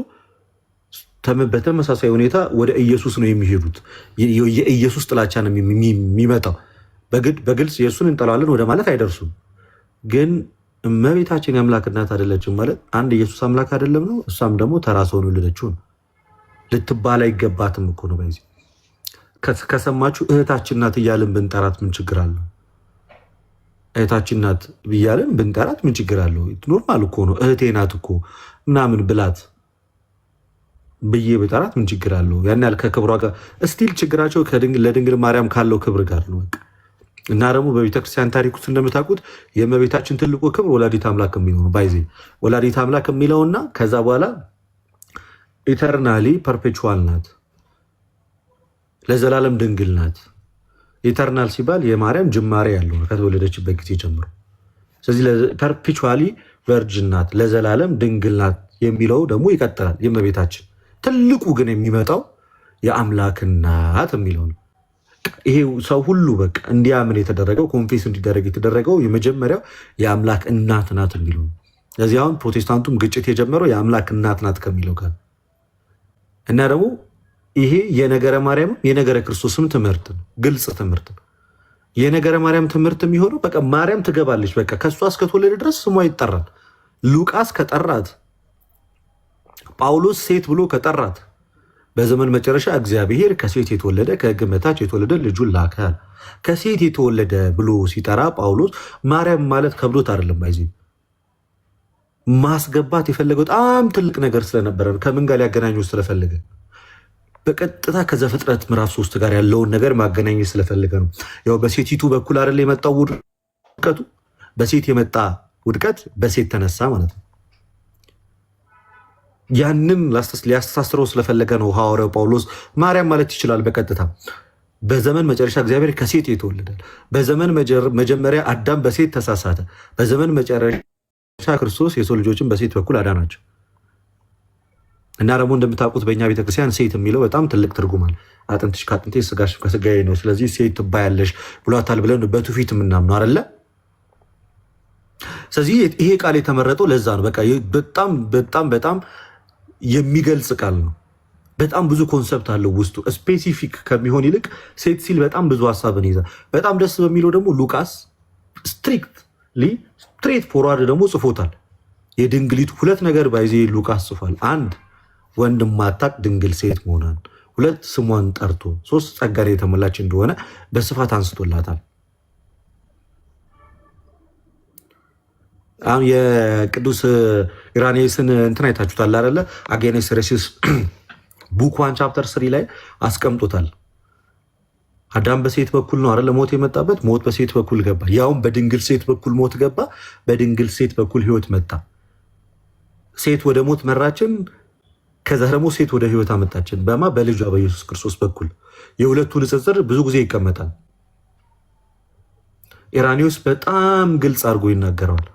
በተመሳሳይ ሁኔታ ወደ ኢየሱስ ነው የሚሄዱት። የኢየሱስ ጥላቻ ነው የሚመጣው። በግልጽ ኢየሱስን እንጠላዋለን ወደ ማለት አይደርሱም። ግን እመቤታችን የአምላክ እናት አይደለችም ማለት አንድ ኢየሱስ አምላክ አይደለም ነው። እሷም ደግሞ ተራ ሰውን የወለደችው ነው። ልትባል አይገባትም እኮ ነው። በዚህ ከሰማችሁ እህታችን ናት እያልን ብንጠራት ምን ችግር አለው? እህታችን ናት ብያለን ብንጠራት ምን ችግር አለው? ኖርማል እኮ ነው። እህቴ ናት እኮ ምናምን ብላት ብዬ ብጠራት ምን ችግር አለው? ያን ያህል ከክብሯ ጋር እስቲል ችግራቸው ለድንግል ማርያም ካለው ክብር ጋር ነው። በቃ እና ደግሞ በቤተክርስቲያን ታሪክ ውስጥ እንደምታውቁት የእመቤታችን ትልቁ ክብር ወላዲት አምላክ የሚለው ነው። ባይዜ ወላዲት አምላክ የሚለውና ከዛ በኋላ ኢተርናሊ ፐርፔቹዋል ናት፣ ለዘላለም ድንግል ናት። ኢተርናል ሲባል የማርያም ጅማሬ ያለው ከተወለደችበት ጊዜ ጀምሮ። ስለዚህ ፐርፔቹዋሊ ቨርጅን ናት፣ ለዘላለም ድንግል ናት የሚለው ደግሞ ይቀጥላል። የእመቤታችን ትልቁ ግን የሚመጣው የአምላክ እናት የሚለው ነው። ይሄ ሰው ሁሉ በቃ እንዲያምን የተደረገው ኮንፌስ እንዲደረግ የተደረገው የመጀመሪያው የአምላክ እናት ናት የሚለው ነው። ስለዚህ አሁን ፕሮቴስታንቱም ግጭት የጀመረው የአምላክ እናት ናት ከሚለው ጋር እና ደግሞ ይሄ የነገረ ማርያም የነገረ ክርስቶስም ትምህርት ነው። ግልጽ ትምህርት ነው። የነገረ ማርያም ትምህርት የሚሆነው በቃ ማርያም ትገባለች። በቃ ከእሷ እስከተወለደ ድረስ ስሟ ይጠራል። ሉቃስ ከጠራት፣ ጳውሎስ ሴት ብሎ ከጠራት፣ በዘመን መጨረሻ እግዚአብሔር ከሴት የተወለደ ከሕግ በታች የተወለደ ልጁን ላከ። ከሴት የተወለደ ብሎ ሲጠራ ጳውሎስ ማርያም ማለት ከብዶት አይደለም። ባይዜ ማስገባት የፈለገው በጣም ትልቅ ነገር ስለነበረ ከምን ጋር ሊያገናኙ ስለፈለገ በቀጥታ ከዘፍጥረት ምዕራፍ 3 ጋር ያለውን ነገር ማገናኘት ስለፈለገ ነው። ያው በሴቲቱ በኩል አይደል የመጣው ውድቀቱ፣ በሴት የመጣ ውድቀት በሴት ተነሳ ማለት ነው። ያንን ሊያስተሳስረው ስለፈለገ ነው ሐዋርያው ጳውሎስ ማርያም ማለት ይችላል በቀጥታ። በዘመን መጨረሻ እግዚአብሔር ከሴት የተወለደ፣ በዘመን መጀመሪያ አዳም በሴት ተሳሳተ፣ በዘመን መጨረሻ ክርስቶስ የሰው ልጆችን በሴት በኩል አዳናቸው። እና ደግሞ እንደምታውቁት በእኛ ቤተክርስቲያን ሴት የሚለው በጣም ትልቅ ትርጉም አለ። አጥንትሽ ከአጥንቴ ስጋሽ ከስጋዬ ነው፣ ስለዚህ ሴት ትባያለሽ ብሏታል ብለን በትውፊት የምናምነው አይደለ? ስለዚህ ይሄ ቃል የተመረጠው ለዛ ነው። በቃ በጣም በጣም በጣም የሚገልጽ ቃል ነው። በጣም ብዙ ኮንሰፕት አለው ውስጡ። ስፔሲፊክ ከሚሆን ይልቅ ሴት ሲል በጣም ብዙ ሀሳብን ይዛል። በጣም ደስ በሚለው ደግሞ ሉቃስ ስትሬት ፎርዋርድ ደግሞ ጽፎታል። የድንግሊቱ ሁለት ነገር ባይዜ ሉቃስ ጽፏል። አንድ ወንድ ማታቅ ድንግል ሴት መሆኗን፣ ሁለት ስሟን ጠርቶ፣ ሶስት ጸጋን የተሞላች እንደሆነ በስፋት አንስቶላታል። አሁን የቅዱስ ኢራኔስን እንትን አይታችሁታል አይደለ? አጌኔስ ሬሲስ ቡክ 1 ቻፕተር 3 ላይ አስቀምጦታል። አዳም በሴት በኩል ነው አይደለ ሞት የመጣበት። ሞት በሴት በኩል ገባ፣ ያውም በድንግል ሴት በኩል ሞት ገባ፣ በድንግል ሴት በኩል ህይወት መጣ። ሴት ወደ ሞት መራችን፣ ከዛ ደግሞ ሴት ወደ ህይወት አመጣችን። በልጇ በኢየሱስ ክርስቶስ በኩል የሁለቱ ንጽጽር ብዙ ጊዜ ይቀመጣል። ኢራኒዎስ በጣም ግልጽ አድርጎ ይናገረዋል።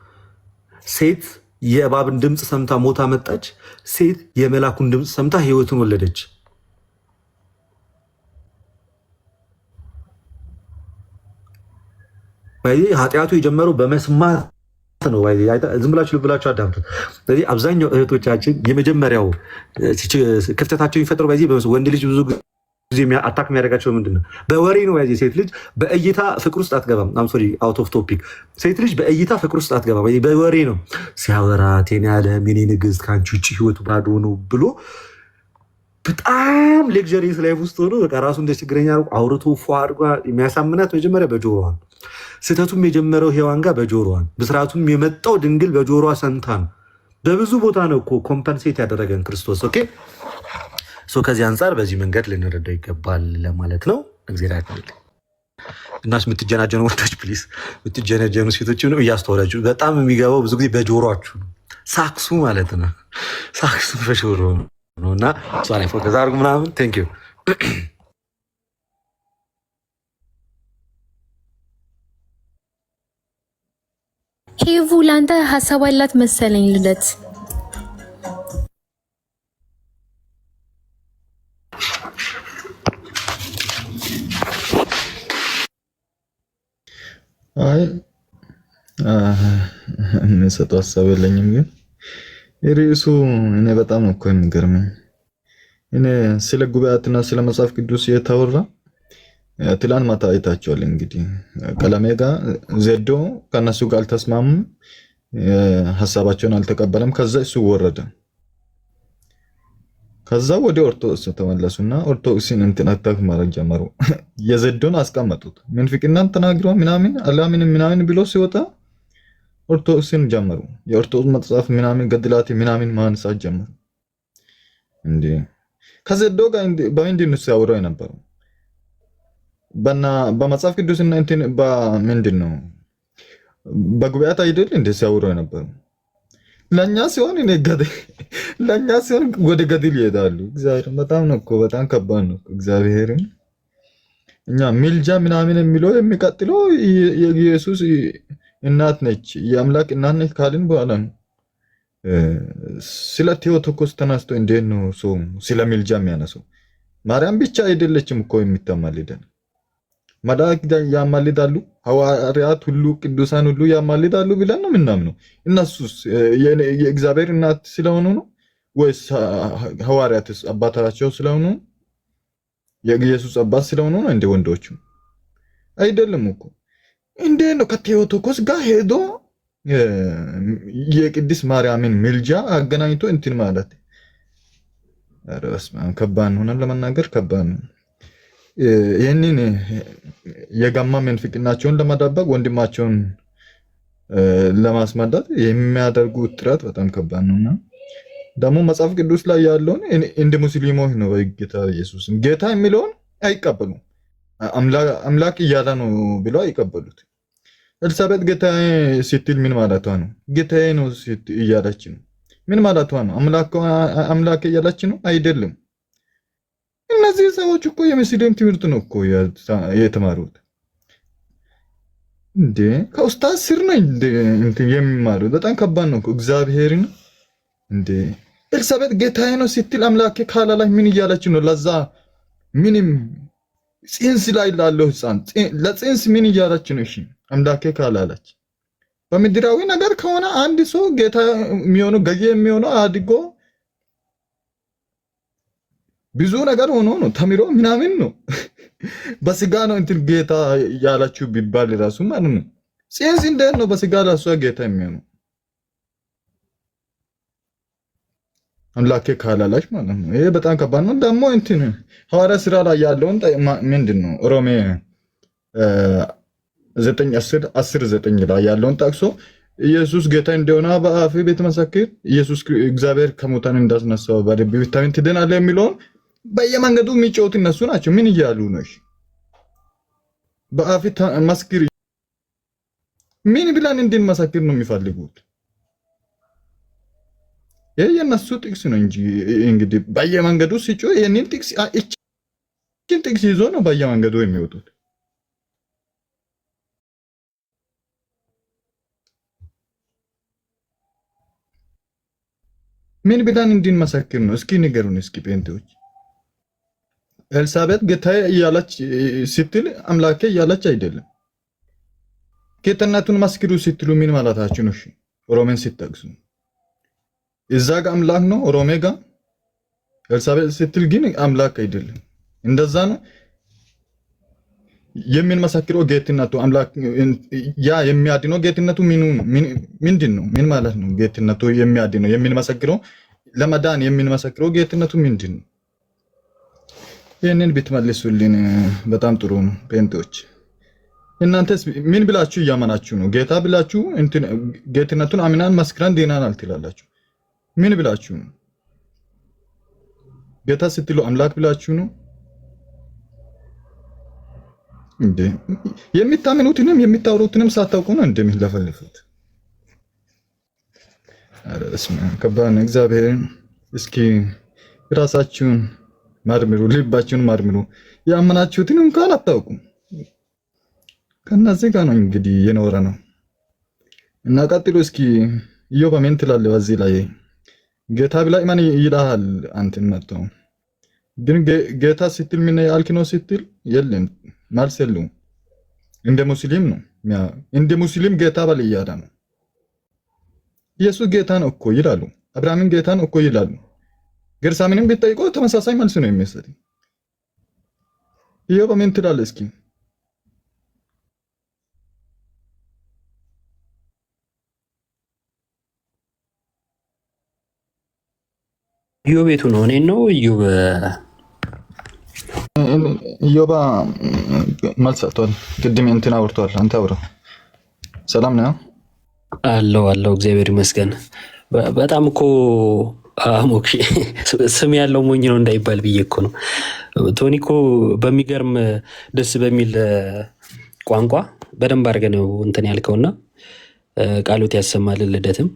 ሴት የእባብን ድምፅ ሰምታ ሞት አመጣች፣ ሴት የመላኩን ድምፅ ሰምታ ህይወትን ወለደች። ኃጢአቱ የጀመረው በመስማት ነው። ዝም ብላችሁ ልብላችሁ አዳምጡት። ስለዚህ አብዛኛው እህቶቻችን የመጀመሪያው ክፍተታቸው የሚፈጥረው ወንድ ልጅ ብዙ ጊዜ አታክ የሚያደርጋቸው ምንድን ነው? በወሬ ነው። ሴት ልጅ በእይታ ፍቅር ውስጥ አትገባም። ሶሪ አውት ኦፍ ቶፒክ። ሴት ልጅ በእይታ ፍቅር ውስጥ አትገባም። በወሬ ነው ሲያወራ ቴና ያለ የኔ ንግስት ከአንቺ ውጭ ህይወቱ ባዶ ነው ብሎ በጣም ሌክዠሪየስ ላይፍ ውስጥ ሆኖ በቃ ራሱ እንደ ችግረኛ አውርቶ ፏ አድርጓ የሚያሳምናት መጀመሪያ በጆሮዋ ነው። ስህተቱም የጀመረው ሔዋን ጋር በጆሮዋን፣ ብስራቱም የመጣው ድንግል በጆሮዋ ሰምታ ነው። በብዙ ቦታ ነው እኮ ኮምፐንሴት ያደረገን ክርስቶስ። ኦኬ ከዚህ አንጻር በዚህ መንገድ ልንረዳው ይገባል ለማለት ነው። እግዚአብሔር ያክብርልኝ። እናስ የምትጀናጀኑ ወንዶች ፕሊስ፣ የምትጀናጀኑ ሴቶችንም እያስተዋላችሁ። በጣም የሚገባው ብዙ ጊዜ በጆሮአችሁ ነው፣ ሳክሱ ማለት ነው። ሳክሱ በጆሮ ነው እና እሷ ላይ ፎከስ አድርጉ ምናምን። ቴንክ ዩ ሄቡ። ለአንተ ሀሳብ አላት መሰለኝ ልደት። አይ የምሰጠው ሀሳብ የለኝም፣ ግን ርዕሱ እኔ በጣም ነው እኮ የሚገርመኝ። እኔ ስለ ጉባኤያትና ስለ መጽሐፍ ቅዱስ የተወራ ትላንት ማታ አይታችኋል። እንግዲህ ቀለሜ ጋር ዜዶ ከነሱ ጋር አልተስማሙም፣ ሀሳባቸውን አልተቀበለም። ከዛ እሱ ወረደ። ከዛ ወደ ኦርቶዶክስ ተመለሱና ኦርቶዶክስን እንትን አታክ ማድረግ ጀመሩ። የዜዶን አስቀመጡት። ምንፍቅናን ተናግሮ ምናምን አላምን ምናምን ብሎ ሲወጣ ኦርቶዶክስን ጀመሩ። የኦርቶዶክስ መጽሐፍ ምናምን ገድላት ምናምን ማንሳት ጀመሩ። እንዴ ከዜዶ ጋር በምንድን ነው ሲያወራው የነበረው? በመጽሐፍ ቅዱስና እንትን በምንድን ነው በጉባኤት አይደል እንደ ሲያወራው የነበረው? ለኛ ሲሆን ለኛ ሲሆን ወደ ገድል ይሄዳሉ። እግዚአብሔር በጣም ነው እኮ በጣም ከባድ ነው እግዚአብሔርን። እኛ ሚልጃ ምናምን የሚለው የሚቀጥለው የኢየሱስ እናት ነች፣ የአምላክ እናት ነች ካልን በኋላ ነው። ስለ ቴዎቶኮስ ተነስቶ እንዴት ነው ሰው ስለ ሚልጃ የሚያነሳው? ማርያም ብቻ አይደለችም እኮ የሚታማልደን፣ መላእክት ያማልዳሉ፣ ሐዋርያት ሁሉ ቅዱሳን ሁሉ ያማልዳሉ ብለን ነው የምናምነው። እነሱስ የእግዚአብሔር እናት ስለሆኑ ነው ወይስ ሐዋርያትስ አባታቸው ስለሆኑ የኢየሱስ አባት ስለሆኑ ነው? እንደ ወንዶቹ አይደለም እኮ። እንዴት ነው ከቴዎቶኮስ ጋር ሄዶ የቅድስት ማርያምን ምልጃ አገናኝቶ እንትን ማለት? ኧረ በስመ አብ ከባድ ነው፣ ለመናገር ከባድ ነው። ይህንን የጋማ ምንፍቅናቸውን ለማዳበቅ ወንድማቸውን ለማስመዳት የሚያደርጉት ጥረት በጣም ከባድ ነውና ደግሞ መጽሐፍ ቅዱስ ላይ ያለውን እንደ ሙስሊሞች ነው በጌታ ኢየሱስ ጌታ የሚለውን አይቀበሉም። አምላክ እያለ ነው ብለው አይቀበሉት። ኤልሳቤጥ ጌታዬ ስትል ምን ማለቷ ነው? ጌታዬ ነው እያለች ነው። ምን ማለቷ ነው? አምላክ እያለች ነው? አይደለም። እነዚህ ሰዎች እኮ የሙስሊም ትምህርት ነው እኮ የተማሩት። እንዴ ከኡስታዝ ስር ነው እንትን የሚማሩት። በጣም ከባድ ነው እኮ እግዚአብሔርን። እንዴ ኤልሳቤጥ ጌታዬ ነው ስትል አምላኬ ካላላች ምን እያለች ነው? ለዛ ምንም ጽንስ ላይ ላለው ህፃን ለጽንስ ምን እያለች ነው? እሺ አምላኬ ካላላች። በምድራዊ ነገር ከሆነ አንድ ሰው ጌታ የሚሆነው ገዬ የሚሆነው አድጎ ብዙ ነገር ሆኖ ነው ተምሮ ምናምን ነው። በስጋ ነው እንትን ጌታ ያላችሁ ቢባል ራሱ ማለት ነው። ጽንስ እንዴት ነው በስጋ ራሱ ጌታ የሚሆነው? አምላኬ ካላላች ማለት ነው። ይሄ በጣም ከባድ ነው። ደግሞ እንትን ሐዋርያ ስራ ላይ ያለውን ምንድን ነው ሮሜ 9:10-9 ላይ ያለውን ጠቅሶ ኢየሱስ ጌታ እንደሆነ በአፍ ብትመሰክር ኢየሱስ እግዚአብሔር ከሙታን እንዳስነሳው በልብ ብታምን ትድናለህ የሚለውን በየመንገዱ የሚጮሁት እነሱ ናቸው። ምን እያሉ ነው? በአፍ መስክር። ምን ብለን እንድንመሰክር ነው የሚፈልጉት? ይሄ የነሱ ጥቅስ ነው እንጂ እንግዲህ በየመንገዱ ሲጮህ ይሄንን ጥቅስ ይዞ ነው በየመንገዱ የሚወጡት። ምን ብለን እንድንመሰክር ነው? እስኪ ንገሩን። እስኪ ጴንጤዎች ኤልሳቤጥ ጌታዬ እያለች ስትል አምላኬ እያለች አይደለም። ጌትነቱን መስክሩ ስትሉ ምን ማለታችሁ ነው? ሮሜን ሲጠቅሱ እዛ ጋር አምላክ ነው፣ ሮሜ ጋር ኤልሳቤጥ ስትል ግን አምላክ አይደለም። እንደዛ ነው የምንመሰክረው። ጌትነቱ አምላክ ያ የሚያድነው ጌትነቱ ምንድን ነው? ምን ማለት ነው? ጌትነቱ የሚያድነው የምንመሰክረው ለመዳን የምንመሰክረው ጌትነቱ ምንድን ነው? ይህንን ብትመልሱልን በጣም ጥሩ ነው ጴንጤዎች። እናንተስ ምን ብላችሁ እያመናችሁ ነው? ጌታ ብላችሁ እንትን ጌትነቱን አምናን መስክረን ድናናል ትላላችሁ። ምን ብላችሁ ነው? ጌታ ስትሉ አምላክ ብላችሁ ነው እንዴ? የምታምኑትንም የምታወሩትንም ሳታውቁ ነው እንደሚለፈልፉት። አረ እስማ ከባድ እግዚአብሔርን እስኪ ራሳችሁን መርምሩ፣ ልባችሁን መርምሩ። ያመናችሁትን እንኳን አታውቁም። ከነዚህ ጋር ነው እንግዲህ የኖረ ነው እና ቀጥሎ እስኪ ኢዮብ ምን ትላለህ በዚህ ላይ? ጌታ ብላ ማን ይላል? አንተን መጥቶ ግን ጌታ ስትል ምን ያልክ ነው ስትል የለም መልስ የለውም። እንደ ሙስሊም ነው እንደ ሙስሊም ጌታ በል እያለ ነው። ኢየሱስ ጌታ ነው እኮ ይላሉ። አብርሃምን ጌታ ነው እኮ ይላሉ። ገርሳምንም ቢጠይቀው ተመሳሳይ መልስ ነው የሚሰጥ። ኢዮብ ምን ትላለህ እስኪ? ኢዮብ ቤቱ ነው እኔን ነው ኢዮብ ኢዮባ መልስ ሰጥቷል። ቅድም እንትን አውርቷል። አንተ አውራ። ሰላም ነው አለው እግዚአብሔር ይመስገን። በጣም እኮ ሞክሼ ስም ያለው ሞኝ ነው እንዳይባል ብዬ እኮ ነው። ቶኒ እኮ በሚገርም ደስ በሚል ቋንቋ በደንብ አድርገህ ነው እንትን ያልከውና ቃሎት ያሰማል ልደትም